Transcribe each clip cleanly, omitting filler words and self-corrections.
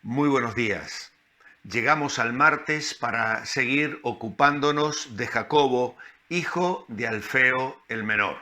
Muy buenos días. Llegamos al martes para seguir ocupándonos de Jacobo, hijo de Alfeo el menor.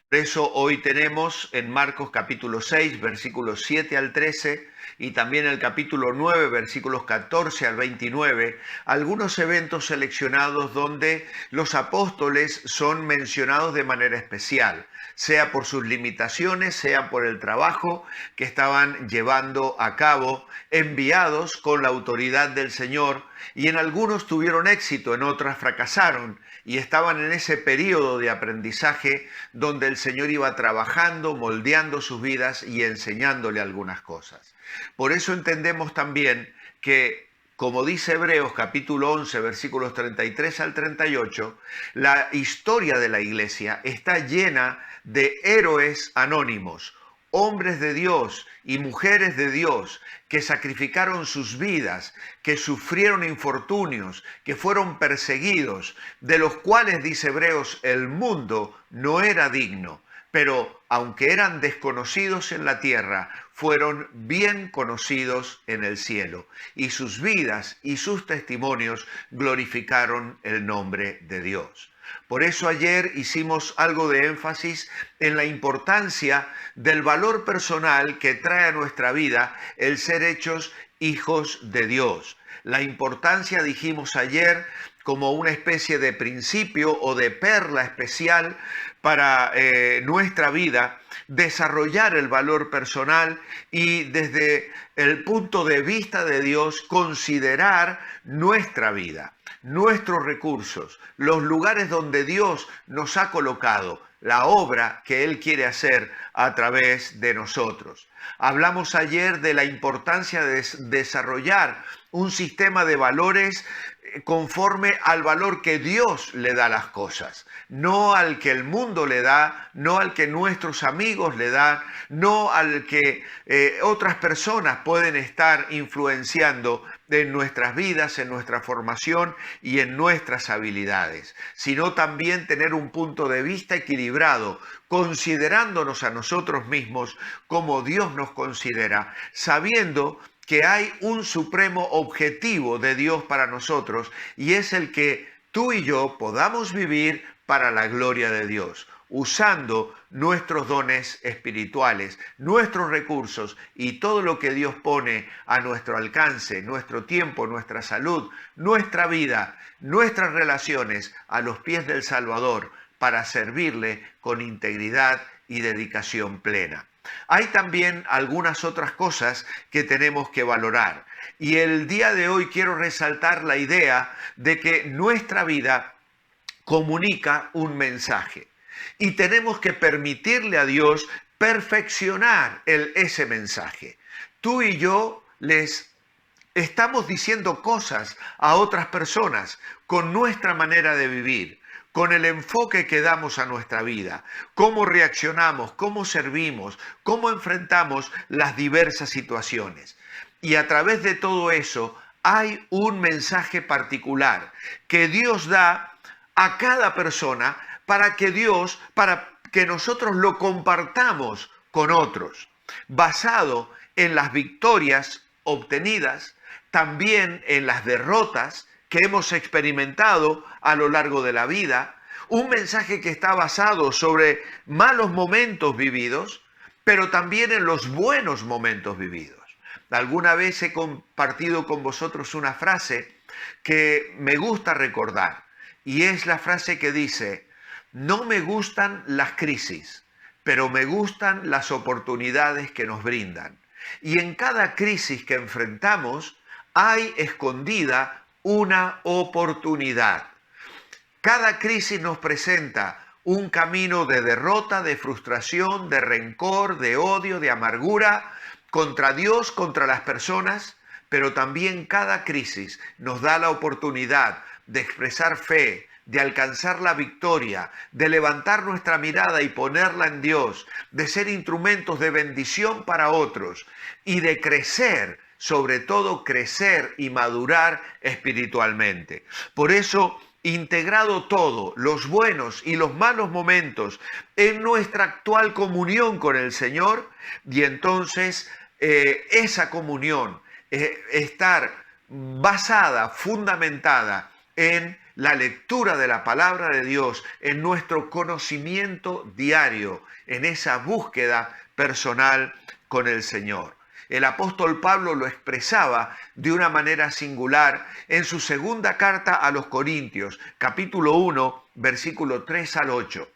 Por eso hoy tenemos en Marcos capítulo 6, versículos 7 al 13 y también el capítulo 9, versículos 14 al 29, algunos eventos seleccionados donde los apóstoles son mencionados de manera especial, sea por sus limitaciones, sea por el trabajo que estaban llevando a cabo, enviados con la autoridad del Señor, y en algunos tuvieron éxito, en otras fracasaron, y estaban en ese periodo de aprendizaje donde el Señor iba trabajando, moldeando sus vidas y enseñándole algunas cosas. Por eso entendemos también que, como dice Hebreos capítulo 11, versículos 33 al 38, la historia de la iglesia está llena de héroes anónimos, hombres de Dios y mujeres de Dios que sacrificaron sus vidas, que sufrieron infortunios, que fueron perseguidos, de los cuales, dice Hebreos, el mundo no era digno, pero aunque eran desconocidos en la tierra, fueron bien conocidos en el cielo, y sus vidas y sus testimonios glorificaron el nombre de Dios. Por eso ayer hicimos algo de énfasis en la importancia del valor personal que trae a nuestra vida el ser hechos hijos de Dios. La importancia, dijimos ayer, como una especie de principio o de perla especial para nuestra vida, desarrollar el valor personal y desde el punto de vista de Dios considerar nuestra vida, nuestros recursos, los lugares donde Dios nos ha colocado, la obra que Él quiere hacer a través de nosotros. Hablamos ayer de la importancia de desarrollar un sistema de valores conforme al valor que Dios le da a las cosas, no al que el mundo le da, no al que nuestros amigos le dan, no al que otras personas pueden estar influenciando en nuestras vidas, en nuestra formación y en nuestras habilidades, sino también tener un punto de vista equilibrado, considerándonos a nosotros mismos como Dios nos considera, sabiendo que hay un supremo objetivo de Dios para nosotros y es el que tú y yo podamos vivir para la gloria de Dios, usando nuestros dones espirituales, nuestros recursos y todo lo que Dios pone a nuestro alcance, nuestro tiempo, nuestra salud, nuestra vida, nuestras relaciones a los pies del Salvador para servirle con integridad y dedicación plena. Hay también algunas otras cosas que tenemos que valorar. Y el día de hoy quiero resaltar la idea de que nuestra vida comunica un mensaje. Y tenemos que permitirle a Dios perfeccionar ese mensaje. Tú y yo les estamos diciendo cosas a otras personas con nuestra manera de vivir, con el enfoque que damos a nuestra vida, cómo reaccionamos, cómo servimos, cómo enfrentamos las diversas situaciones. Y a través de todo eso hay un mensaje particular que Dios da a cada persona para que nosotros lo compartamos con otros, basado en las victorias obtenidas, también en las derrotas que hemos experimentado a lo largo de la vida, un mensaje que está basado sobre malos momentos vividos, pero también en los buenos momentos vividos. Alguna vez he compartido con vosotros una frase que me gusta recordar, y es la frase que dice: no me gustan las crisis, pero me gustan las oportunidades que nos brindan. Y en cada crisis que enfrentamos hay escondida una oportunidad. Cada crisis nos presenta un camino de derrota, de frustración, de rencor, de odio, de amargura contra Dios, contra las personas, pero también cada crisis nos da la oportunidad de expresar fe, de alcanzar la victoria, de levantar nuestra mirada y ponerla en Dios, de ser instrumentos de bendición para otros y de crecer, sobre todo crecer y madurar espiritualmente. Por eso, integrado todo, los buenos y los malos momentos, en nuestra actual comunión con el Señor, y entonces esa comunión, estar basada, fundamentada en la lectura de la palabra de Dios, en nuestro conocimiento diario, en esa búsqueda personal con el Señor. El apóstol Pablo lo expresaba de una manera singular en su segunda carta a los Corintios, capítulo 1, versículo 3 al 8.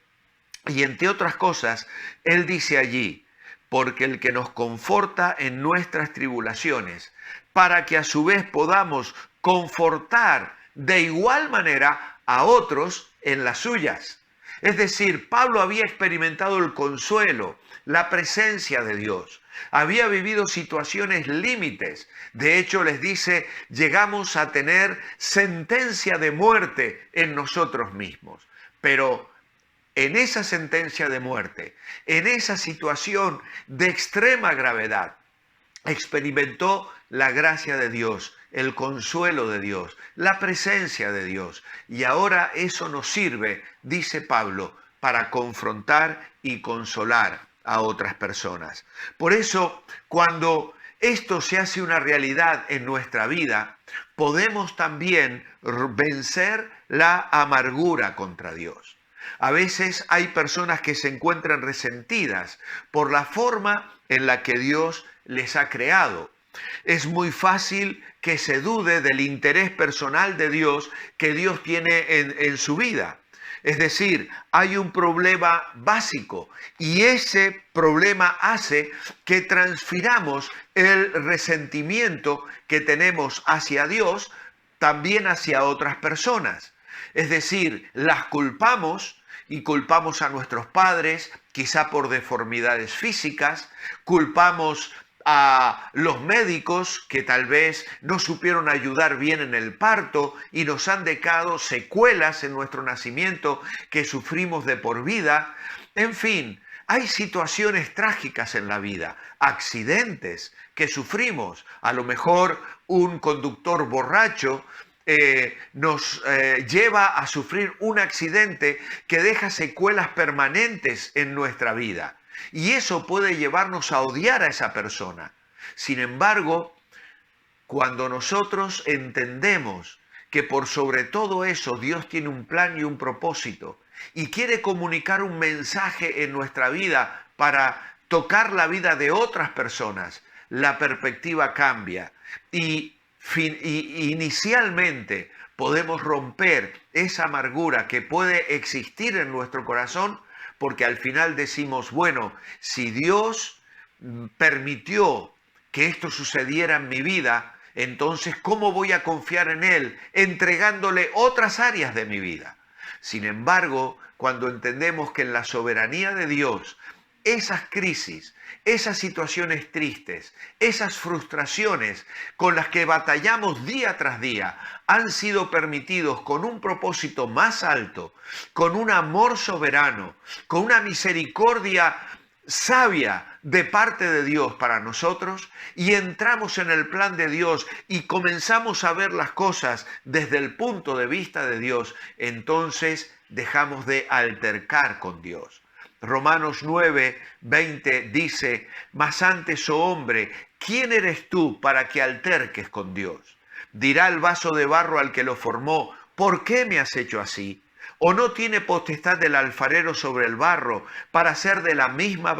Y entre otras cosas, él dice allí, porque el que nos conforta en nuestras tribulaciones, para que a su vez podamos confortar de igual manera a otros en las suyas. Es decir, Pablo había experimentado el consuelo, la presencia de Dios. Había vivido situaciones límites. De hecho, les dice, llegamos a tener sentencia de muerte en nosotros mismos. Pero en esa sentencia de muerte, en esa situación de extrema gravedad, experimentó la gracia de Dios, el consuelo de Dios, la presencia de Dios. Y ahora eso nos sirve, dice Pablo, para confrontar y consolar a otras personas. Por eso, cuando esto se hace una realidad en nuestra vida, podemos también vencer la amargura contra Dios. A veces hay personas que se encuentran resentidas por la forma en la que Dios les ha creado. Es muy fácil que se dude del interés personal de Dios que Dios tiene en su vida. Es decir, hay un problema básico y ese problema hace que transfiramos el resentimiento que tenemos hacia Dios también hacia otras personas. Es decir, las culpamos y culpamos a nuestros padres, quizá por deformidades físicas, culpamos a los médicos que tal vez no supieron ayudar bien en el parto y nos han dejado secuelas en nuestro nacimiento que sufrimos de por vida. En fin, hay situaciones trágicas en la vida, accidentes que sufrimos. A lo mejor un conductor borracho nos lleva a sufrir un accidente que deja secuelas permanentes en nuestra vida. Y eso puede llevarnos a odiar a esa persona. Sin embargo, cuando nosotros entendemos que por sobre todo eso Dios tiene un plan y un propósito y quiere comunicar un mensaje en nuestra vida para tocar la vida de otras personas, la perspectiva cambia y inicialmente podemos romper esa amargura que puede existir en nuestro corazón, porque al final decimos, bueno, si Dios permitió que esto sucediera en mi vida, entonces ¿cómo voy a confiar en Él entregándole otras áreas de mi vida? Sin embargo, cuando entendemos que en la soberanía de Dios, esas crisis, esas situaciones tristes, esas frustraciones con las que batallamos día tras día, han sido permitidos con un propósito más alto, con un amor soberano, con una misericordia sabia de parte de Dios para nosotros, y entramos en el plan de Dios y comenzamos a ver las cosas desde el punto de vista de Dios, entonces dejamos de altercar con Dios. Romanos 9, 20 dice, mas antes, oh hombre, ¿quién eres tú para que alterques con Dios? Dirá el vaso de barro al que lo formó, ¿por qué me has hecho así? ¿O no tiene potestad el alfarero sobre el barro para hacer de la misma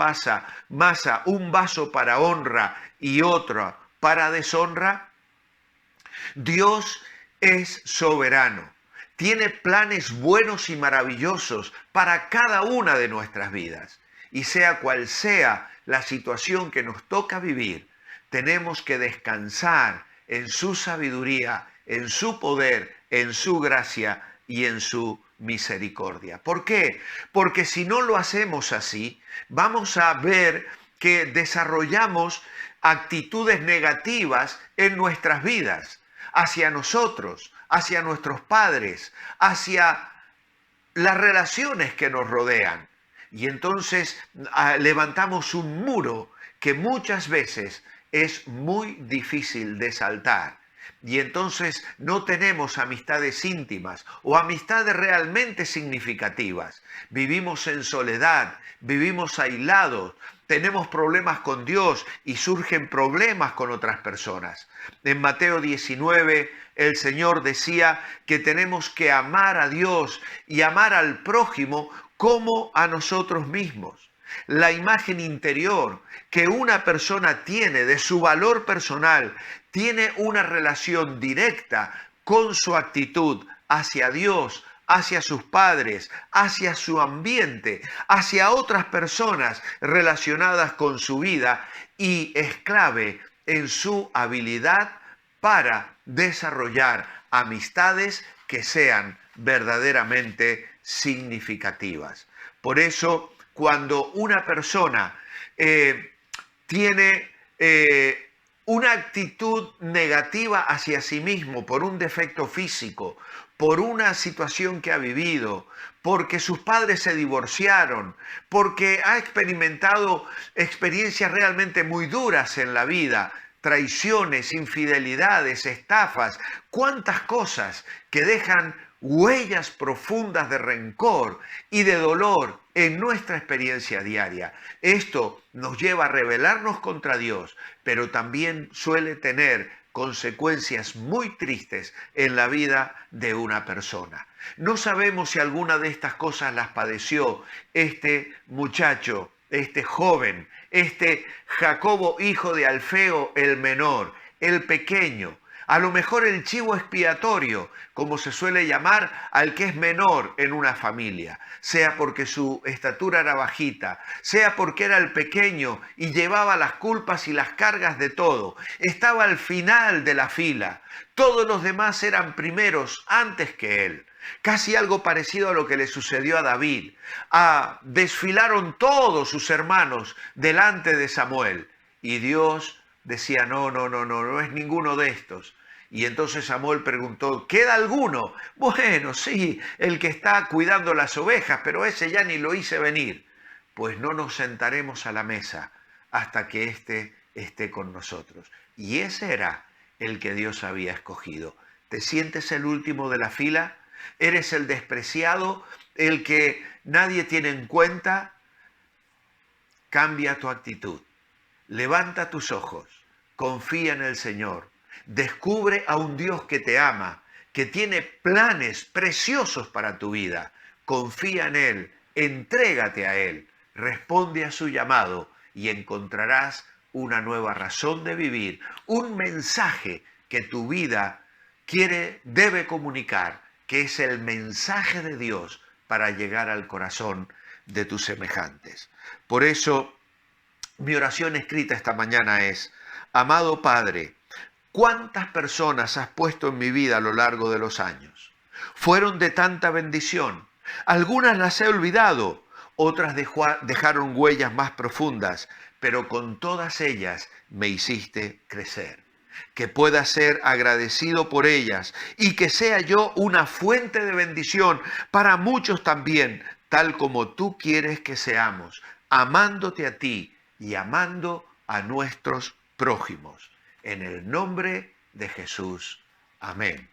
masa un vaso para honra y otro para deshonra? Dios es soberano. Tiene planes buenos y maravillosos para cada una de nuestras vidas. Y sea cual sea la situación que nos toca vivir, tenemos que descansar en su sabiduría, en su poder, en su gracia y en su misericordia. ¿Por qué? Porque si no lo hacemos así, vamos a ver que desarrollamos actitudes negativas en nuestras vidas, hacia nosotros, hacia nuestros padres, hacia las relaciones que nos rodean. Y entonces levantamos un muro que muchas veces es muy difícil de saltar. Y entonces no tenemos amistades íntimas o amistades realmente significativas. Vivimos en soledad, vivimos aislados, tenemos problemas con Dios y surgen problemas con otras personas. En Mateo 19, el Señor decía que tenemos que amar a Dios y amar al prójimo como a nosotros mismos. La imagen interior que una persona tiene de su valor personal tiene una relación directa con su actitud hacia Dios, hacia sus padres, hacia su ambiente, hacia otras personas relacionadas con su vida, y es clave en su habilidad para desarrollar amistades que sean verdaderamente significativas. Por eso, cuando una persona tiene una actitud negativa hacia sí mismo por un defecto físico, por una situación que ha vivido, porque sus padres se divorciaron, porque ha experimentado experiencias realmente muy duras en la vida, traiciones, infidelidades, estafas, cuántas cosas que dejan huellas profundas de rencor y de dolor en nuestra experiencia diaria. Esto nos lleva a rebelarnos contra Dios, pero también suele tener consecuencias muy tristes en la vida de una persona. No sabemos si alguna de estas cosas las padeció este muchacho, este joven, este Jacobo, hijo de Alfeo el menor, el pequeño. A lo mejor el chivo expiatorio, como se suele llamar al que es menor en una familia, sea porque su estatura era bajita, sea porque era el pequeño y llevaba las culpas y las cargas de todo. Estaba al final de la fila. Todos los demás eran primeros antes que él. Casi algo parecido a lo que le sucedió a David. Desfilaron todos sus hermanos delante de Samuel y Dios decía, no es ninguno de estos. Y entonces Samuel preguntó, ¿queda alguno? Bueno, sí, el que está cuidando las ovejas, pero ese ya ni lo hice venir. Pues no nos sentaremos a la mesa hasta que éste esté con nosotros. Y ese era el que Dios había escogido. ¿Te sientes el último de la fila? ¿Eres el despreciado, el que nadie tiene en cuenta? Cambia tu actitud. Levanta tus ojos. Confía en el Señor. Descubre a un Dios que te ama, que tiene planes preciosos para tu vida. Confía en Él, entrégate a Él, responde a su llamado y encontrarás una nueva razón de vivir, un mensaje que tu vida debe comunicar, que es el mensaje de Dios para llegar al corazón de tus semejantes. Por eso, mi oración escrita esta mañana es, amado Padre, ¿cuántas personas has puesto en mi vida a lo largo de los años? Fueron de tanta bendición. Algunas las he olvidado, otras dejaron huellas más profundas, pero con todas ellas me hiciste crecer. Que pueda ser agradecido por ellas y que sea yo una fuente de bendición para muchos también, tal como tú quieres que seamos, amándote a ti y amando a nuestros prójimos. En el nombre de Jesús. Amén.